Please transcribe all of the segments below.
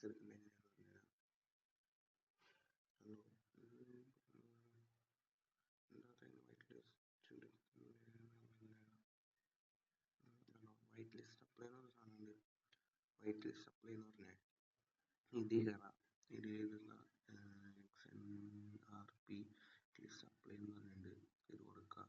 White list apply എന്ന് പറഞ്ഞ സാധനമുണ്ട്. വൈറ്റ് ലിസ്റ്റ് അപ്ലൈ എന്ന് പറഞ്ഞാൽ ഇതിൽ കയറാം. ഇതിലുള്ള XMRP ലിസ്റ്റ് അപ്ലൈ എന്ന് പറഞ്ഞിട്ടുണ്ട്. ഇത് കൊടുക്കുക.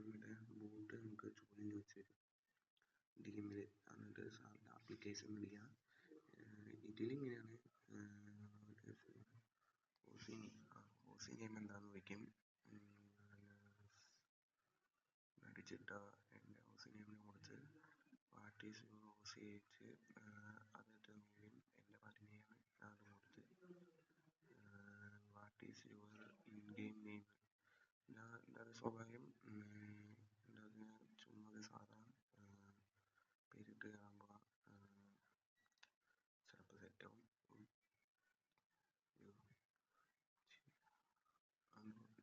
ഇവിടെ ബൂട്ട് നമുക്ക് ചോദ്യം ചോദിച്ചു തരും ടീമിൽ. എന്നിട്ട് സാറിൻ്റെ ആപ്ലിക്കേഷൻ വിളിക്കുക. ഇതിലിങ്ങനെയാണ് ഓസി നെയിം എന്താണെന്ന് ചോദിക്കും. അടിച്ചിട്ട് എൻ്റെ ഓസി നെയിമിന് കൊടുത്ത് what is your Aussie age അതിട്ട് നോക്കും. എൻ്റെ 17 അത് കൊടുത്ത് what is your in game name. എല്ലാവരും സ്വാഭാവികം അതിന് ചുമ്മാ സാധാ പേരിട്ട് കയറാൻ പോവാം. ചിലപ്പോൾ സെറ്റാവും.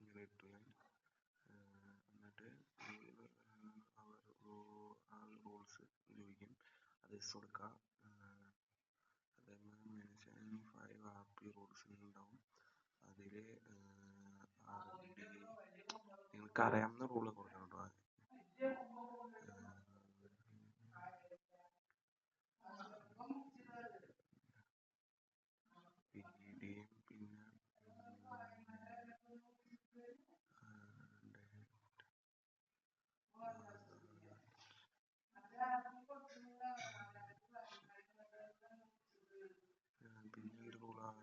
ഇങ്ങനെ ഇട്ടു ഞാൻ. എന്നിട്ട് ആ റൂൾസ് ചോദിക്കും. അത് എസ് കൊടുക്കുക. അതേപോലെ മെൻഷൻ 5 RP റൂൾസ് ഉണ്ടാവും. അതിൽ നിങ്ങൾക്ക് അറിയാവുന്ന റൂള് കൊടുക്കണം കേട്ടോ. പിന്നെ പിന്നീട് റൂളാണ്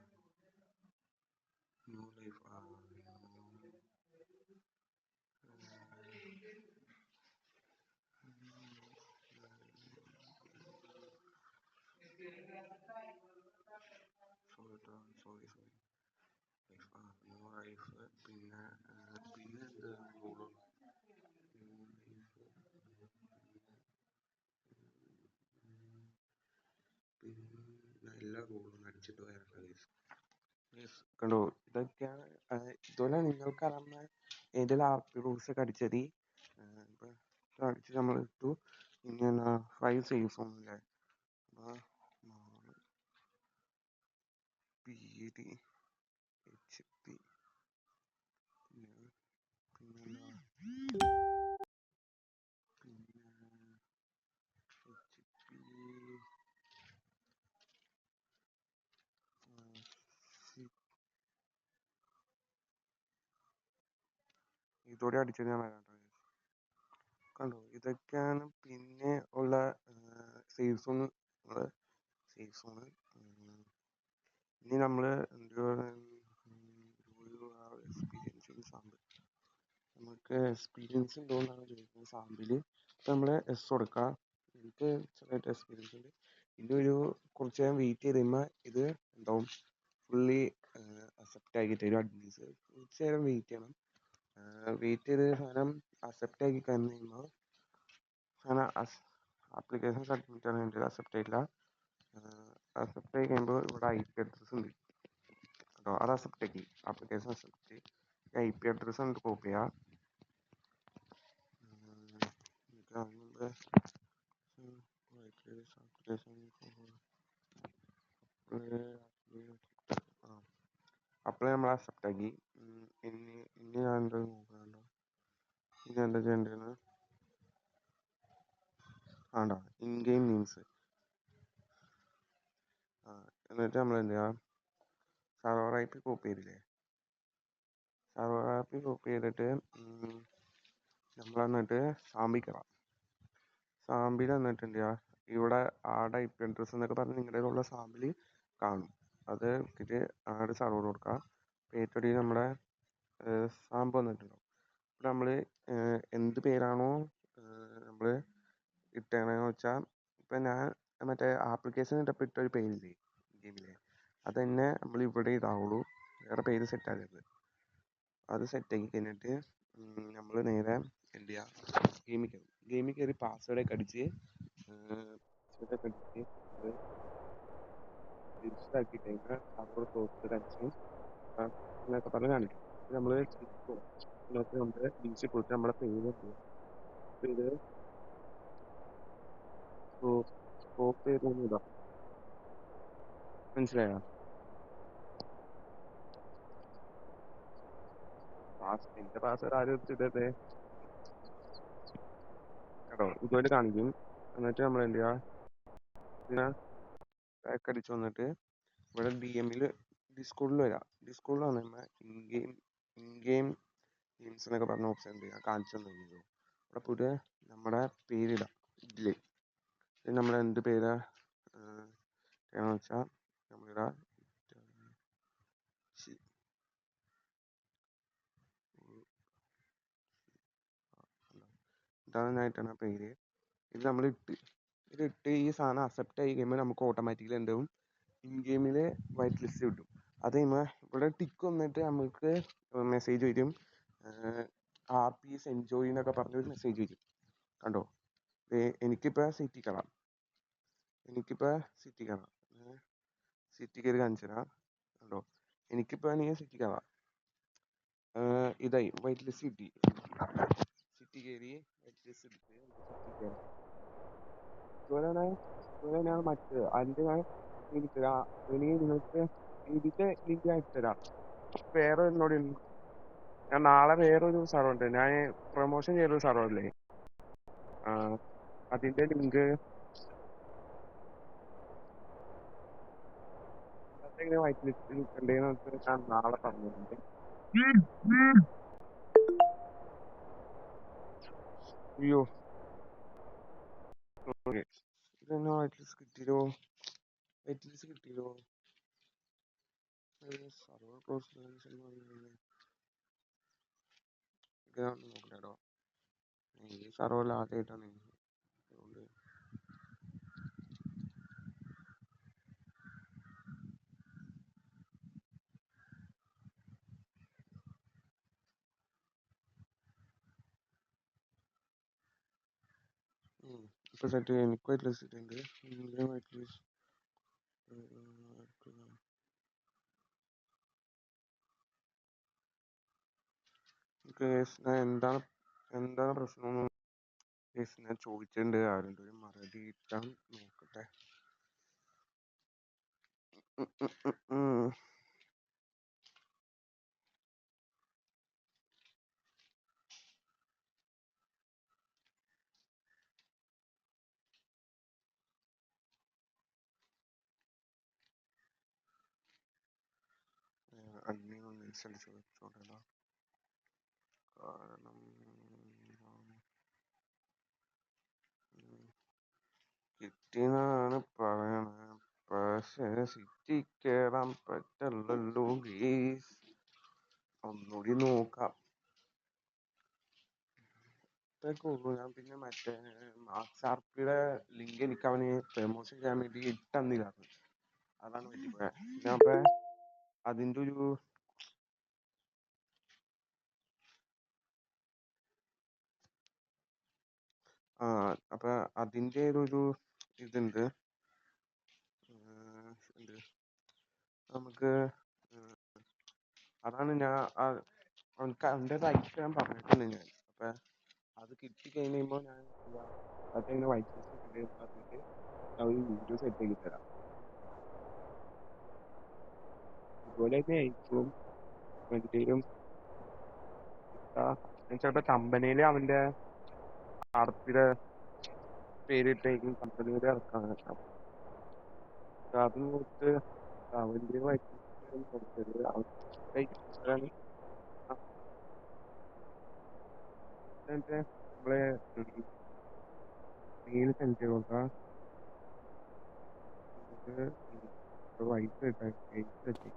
new life. Sorry new life. പിന്നെ എന്ത് റൂള് പിന്നെ എല്ലാ റൂളും അടിച്ചിട്ട് വരണ്ട. കണ്ടോ, ഇതൊക്കെയാണ് ഇതുപോലെ നിങ്ങൾക്ക് അറിയുന്ന ഏതെങ്കിലും RP റൂൾസ് ഒക്കെ അടിച്ചത്. ഇപ്പം അടിച്ച് നമ്മൾ ഇട്ടു. ഇനി 5 സേഫ് ഒന്നുമില്ലേ. PD HP ഇതോടെ അടിച്ചത് ഞാൻ വരാം. കണ്ടോ, ഇതൊക്കെയാണ് പിന്നെ ഉള്ള സേഫ് സോൺ. ഇനി നമ്മൾ നമുക്ക് എക്സ്പീരിയൻസ് ഉണ്ടോന്നാണ് ചോദിക്കുന്നത് സാമ്പിള്. ഇപ്പം നമ്മൾ എസ് കൊടുക്കുക. എനിക്ക് ചെറുതായിട്ട് എക്സ്പീരിയൻസ് ഉണ്ട്. ഇനി കുറച്ച് നേരം വെയിറ്റ് ചെയ്ത് കഴിയുമ്പോൾ ഇത് ഉണ്ടാവും ഫുള്ളി അക്സെപ്റ്റ് ആക്കി തരും അഡ്മിൻസ്. കുറച്ച് നേരം വെയിറ്റ് ചെയ്യണം. വെയിറ്റ് ചെയ്ത് സാധനം അക്സെപ്റ്റ് ആക്കി കഴിയുമ്പോൾ സാധനം ആപ്ലിക്കേഷൻ സബ്മിറ്റ് ആണ് വേണ്ടത്. അക്സെപ്റ്റ് ആയില്ല. അക്സെപ്റ്റ് ആയി കഴിയുമ്പോൾ ഇവിടെ IP അഡ്രസ് ഉണ്ട് കേട്ടോ. അത് അക്സെപ്റ്റ് ആക്കി. Application accept. IP അഡ്രസ് ഉണ്ട് കോപ്പി ചെയ്യാം. അപ്ലൈ നമ്മൾ അക്സെപ്റ്റ് ആക്കി. ഇനി ഞാൻ എന്താ നോക്കാണ്ടോ. ഇനി എന്താ ചെയ്യേണ്ടതെന്ന് ആണ്ടോ, ഇൻ ഗെയിം മീൻസ്. എന്നിട്ട് നമ്മൾ എന്ത് ചെയ്യാം, സർവർ IP കോപ്പി ചെയ്തില്ലേ. സർവർ IP കോപ്പി ചെയ്തിട്ട് നമ്മൾ എന്നിട്ട് സാമ്പിക്കണം. സാമ്പിൾ എന്നിട്ട് എന്ത് ചെയ്യുക, ഇവിടെ ആഡ് IP അഡ്രസ് എന്നൊക്കെ പറഞ്ഞ് നിങ്ങളുടെ ഉള്ള സാമ്പിൾ കാണും. അത് എടുത്തിട്ട് ആഡ് സർവർ കൊടുക്കുക. പേറ്റടി നമ്മുടെ സാമ്പ് വന്നിട്ടുണ്ടാവും. ഇപ്പം നമ്മൾ എന്ത് പേരാണോ നമ്മൾ ഇട്ടേണെന്ന് വെച്ചാൽ, ഇപ്പം ഞാൻ മറ്റേ ആപ്ലിക്കേഷൻ ഇട്ടപ്പോൾ ഇട്ടൊരു പേരില്ലേ ഗെയിമിലെ, അത് തന്നെ നമ്മൾ ഇവിടെ ഇതാവുള്ളൂ. വേറെ പേര് സെറ്റ് ആക്കരുത്. അത് സെറ്റാക്കി കഴിഞ്ഞിട്ട് നമ്മൾ നേരെ എന്ത് ചെയ്യുക, ഗെയിമിൽ കയറി പാസ്വേഡൊക്കെ അടിച്ച് രജിസ്റ്റർ ആക്കി കഴിഞ്ഞാൽ സർവർ ക്ലോസ് അടിച്ച് എന്നൊക്കെ പറഞ്ഞ് കാണിക്കും. നമ്മൾ ഇതിനകത്ത് നമ്മുടെ ലിസ്റ്റ് കൊടുത്ത് നമ്മുടെ പേര് സ്കോപ്പ് ചെയ്തൊന്നും ഇതാ. മനസ്സിലായോ? എന്റെ പാസ്വേഡ് ആരും എടുത്തിട്ടേ കേട്ടോ. ഇതുപോലെ കാണിക്കും. എന്നിട്ട് നമ്മൾ എന്ത് ചെയ്യുക, ഇതിനെ ബാക്ക് അടിച്ച് വന്നിട്ട് ഇവിടെ DM-ൽ ഡിസ്കോഡിൽ വരാം. ഡിസ്കോഡിൽ വന്നു കഴിയുമ്പോൾ ഇൻ ഗെയിം ഗെയിംസ് എന്നൊക്കെ പറഞ്ഞ ഓപ്ഷൻ ഉണ്ട്. ഞാൻ കാണിച്ചു തന്നിരുന്നു. അവിടെ പോയിട്ട് നമ്മുടെ പേരിടാം. ഇതില് നമ്മൾ എന്ത് പേരാ ചെയ്യണമെന്ന് വെച്ചാൽ നമ്മളിടാ ഇടാനായിട്ടാണ് പേര്. ഇത് നമ്മൾ ഇതിട്ട് ഈ സാധനം അക്സെപ്റ്റ് ആയി കഴിയുമ്പോൾ നമുക്ക് ഓട്ടോമാറ്റിക്കലി എന്താവും, ഇൻ ഗെയിമിൽ വൈറ്റ് ലിസ്റ്റ് കിട്ടും. അത് കഴിയുമ്പോൾ ഇവിടെ ടിക്ക് വന്നിട്ട് നമുക്ക് മെസ്സേജ് വരും, RPS എൻജോയ് എന്നൊക്കെ പറഞ്ഞൊരു മെസ്സേജ് വരും. കണ്ടോ? എനിക്കിപ്പോൾ സിറ്റി കാണാം. സിറ്റി കയറി കാണിച്ചു തരാം. കണ്ടോ? എനിക്കിപ്പോൾ സിറ്റി കാണാം. ഇതായി വൈറ്റ് ലിസ്റ്റ് കിട്ടി. സിറ്റി കയറി വൈറ്റ് ലിസ്റ്റ് എടുത്ത് സിറ്റി കയറാം. ഇതുപോലെ ഞാൻ മറ്റേ അതിൻ്റെ ഞാൻ നിങ്ങൾക്ക് ഇതിന്റെ ലിങ്ക് ഞാൻ ഇട്ടുതരാം. വേറെ എന്നോട് ഞാൻ നാളെ വേറൊരു സർവറുണ്ട്, ഞാൻ പ്രൊമോഷൻ ചെയ്തൊരു സർവറില്ലേ, അതിന്റെ ലിങ്ക് എങ്ങനെ വൈറ്റ് ലിസ്റ്റ് നിൽക്കണ്ടേന്ന് ഞാൻ നാളെ പറഞ്ഞിട്ടുണ്ട്. അയ്യോ ഓക്കെ, ഇതെന്നാ വൈറ്റ് ലിസ്റ്റ് കിട്ടിയല്ലോ. സർവർ ക്ലോസ് നോക്കട്ടോ. ഈ സർവറിൽ ആദ്യമായിട്ടാണ് അതുകൊണ്ട് ഇപ്പൊ സെറ്റ് എനിക്ക് വൈറ്റ് ലിസ്റ്റ് ഇട്ടുണ്ട്. വൈറ്റ് ലിസ്റ്റ് എന്താണ് പ്രശ്നം ഞാൻ ചോദിച്ചിട്ടുണ്ട്. ആരുടെ ഒരു മറുപടി കിട്ടാൻ നോക്കട്ടെ. അഡ്മിൻ ഒന്ന് ഇൻസ്റ്റലിച്ച് വെച്ചോണ്ടല്ലോ. കാരണം കിട്ടിയെന്നാണ് പറയണത്, പക്ഷേ സിറ്റി കയറാൻ പറ്റല്ലോ ഗീസ്. ഒന്നുകൂടി നോക്കാം. ഇതൊക്കെ ഉള്ളൂ. ഞാൻ പിന്നെ മറ്റേ മാർക്സ് ആർപിയുടെ ലിങ്ക് എനിക്ക് അവന് പ്രമോഷൻ ചെയ്യാൻ വേണ്ടി ഇട്ടന്നില്ലായിരുന്നു. അതാണ് പറ്റിപ്പോയത്. ഞാൻ അപ്പൊ അതിൻ്റെ ഒരു അപ്പൊ അതിൻ്റെ ഒരു ഇതുണ്ട്. എന്ത് നമുക്ക് അതാണ് ഞാൻ അവനക്ക് അവൻ്റെ റൈറ്റ് ഞാൻ പറഞ്ഞിട്ടുണ്ട് ഞാൻ. അപ്പൊ അത് കിട്ടി കഴിയുമ്പോൾ ഞാൻ അതെങ്ങനെ വൈറ്റ് ലിസ്റ്റ് കിട്ടുന്നത് പറഞ്ഞിട്ട് ഞാൻ ഒരു വീഡിയോ സെറ്റ് ആക്കി തരാം. ഇതുപോലെ തന്നെ ആയിരിക്കും എന്തെങ്കിലും ചിലപ്പോ കമ്പനിയില് അവന്റെ ആർപ്പിയുടെ പേരിട്ടായിരിക്കും കമ്പനിയുടെ ഇറക്കാൻ. അത് നോക്കിട്ട് അവന്റെ വൈറ്റ് ലിസ്റ്റ് കൊടുത്തത് അവൻ നമ്മളെ മെയിൽ സെൻഡ് ചെയ്ത് കൊടുക്കാം. വൈറ്റ് സെറ്റ് ആക്കി സെറ്റാക്കി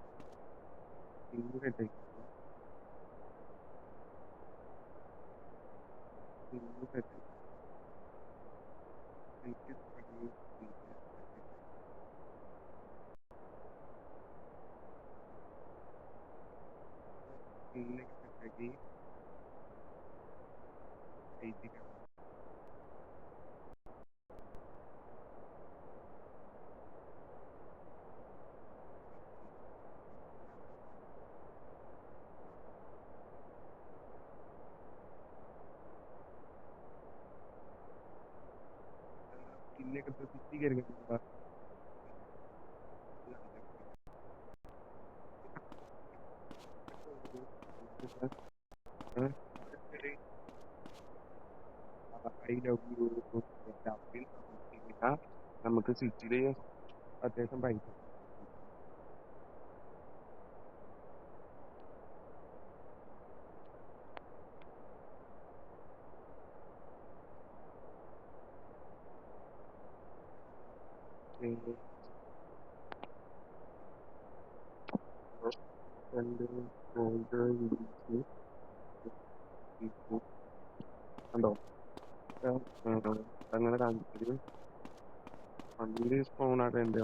സ്കിന്നൊക്കെ സിറ്റി കയറി ഐ ലവ് യു നമുക്ക് സിറ്റിയില് അത്യാവശ്യം പൈസ കണ്ടോ അങ്ങനെ കാണിച്ചത് വണ്ടി സ്പോണായിട്ട് എൻ്റെ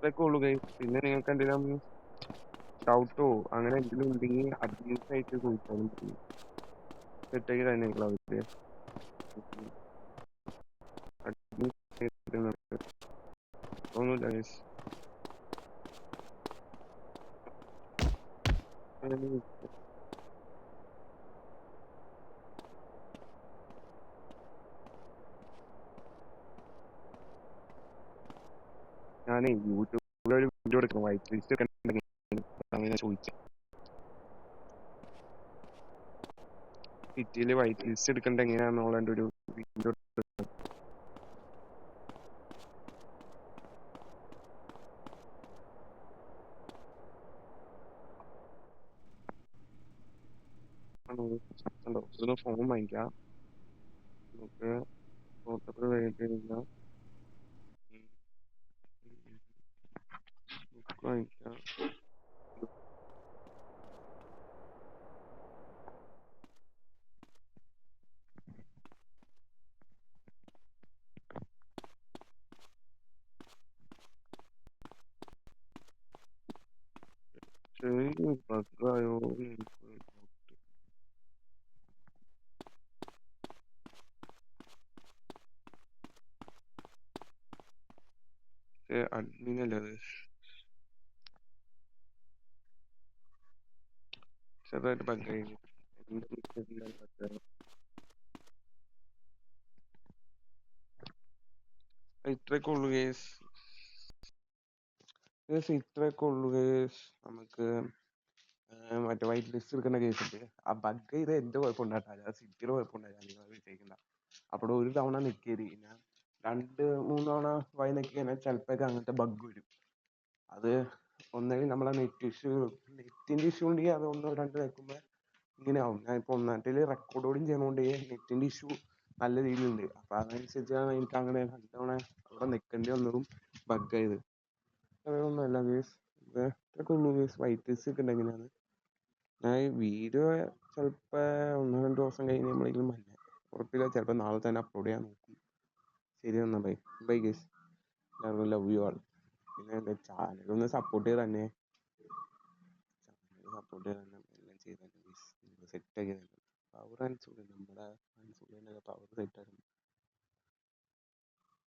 ഇതൊക്കെ ഉള്ളു guys. പിന്നെ നിങ്ങൾക്ക് എന്തെങ്കിലും ഡൗട്ടോ അങ്ങനെ എന്തെങ്കിലും ഉണ്ടെങ്കിൽ അഡ്മിൻസ് ആയിട്ട് ചോദിച്ചാലും മതി. സെറ്റാക്കി തന്നെ അവര് ഒന്നുമില്ല guys. ഞാനേ യൂട്യൂബിൽ ഒരു വീഡിയോ എടുക്കണം വൈറ്റ് ലിസ്റ്റ് ഒക്കെ ഉണ്ടെങ്കിൽ അങ്ങനെ ചോദിച്ചു സിറ്റിയിൽ വൈറ്റ് ലിസ്റ്റ് എടുക്കേണ്ട എങ്ങനെയാണെന്നുള്ള എൻ്റെ ഒരു വീഡിയോ ഉണ്ടോ ഇതൊന്ന് ഫോൺ വാങ്ങിക്കാം നമുക്ക് പുറത്തൊക്കെ കഴിഞ്ഞിട്ട് കഴിഞ്ഞാൽ ബുക്ക് വാങ്ങിക്കാം ചെറിയ ബഗ്ഗായോ അഡ്മിനല്ലേ അത് ചെറുതായിട്ട് ബഗ്ഗായി ഇത്രയൊക്കെ ഉള്ളു കേസ് ഇത്രയൊക്കെ ഉള്ളു കേസ് നമുക്ക് മറ്റേ വൈറ്റ് ലിസ്റ്റ് എടുക്കുന്ന കേസിട്ട് ആ ബഗ് ഇത് എന്റെ കുഴപ്പമുണ്ടായിട്ടില്ല സിറ്റിയുടെ കുഴപ്പമുണ്ടായില്ല നിങ്ങൾ വിജയിക്കണ്ട അപ്പോൾ ഒരു തവണ നിൽക്കരുത് ഞാൻ 2-3 തവണ വഴി നിൽക്കുക ചിലപ്പോഴൊക്കെ അങ്ങനത്തെ ബഗ് വരും അത് ഒന്നെങ്കിൽ നമ്മളെ നെറ്റിന്റെ ഇഷ്യൂ ഉണ്ടെങ്കിൽ അത് 1-2 നിൽക്കുമ്പോൾ ഇങ്ങനെ ആവും ഞാൻ ഇപ്പൊ ഒന്നാട്ടിൽ റെക്കോർഡോടും ചെയ്യണോണ്ട് നെറ്റിന്റെ ഇഷ്യൂ നല്ല രീതിയിലുണ്ട് അപ്പൊ അതനുസരിച്ചാണ് എനിക്ക് അങ്ങനെ 2 തവണ അവിടെ നിൽക്കേണ്ടി വന്നതും ബഗ് ആയത് അതൊന്നുമല്ല കേസ് ഇതൊക്കെ ഉള്ളു കേസ് വൈറ്റ് ലിസ്റ്റ് ഒക്കെ ഉണ്ടെങ്കിലാണ് ഞാൻ ഈ വീഡിയോ ചിലപ്പോ 1-2 ദിവസം കഴിഞ്ഞ് നമ്മളെങ്കിലും ഉറപ്പില്ല ചിലപ്പോ നാളെ തന്നെ അപ്ലോഡ് ചെയ്യാൻ നോക്കും ശരി എന്നാ ബൈ ബൈ ഗേസ് എല്ലാവർക്കും ലവ് യു ആൾ പിന്നെ എൻ്റെ ചാനലൊന്ന് സപ്പോർട്ട് ചെയ്ത് തന്നെ സപ്പോർട്ട് ചെയ്ത് തന്നെ എല്ലാം ചെയ്ത് തന്നെ സെറ്റ് ആക്കി തന്നെ പവർ നമ്മുടെ പവർ സെറ്റ് ആയിരുന്നു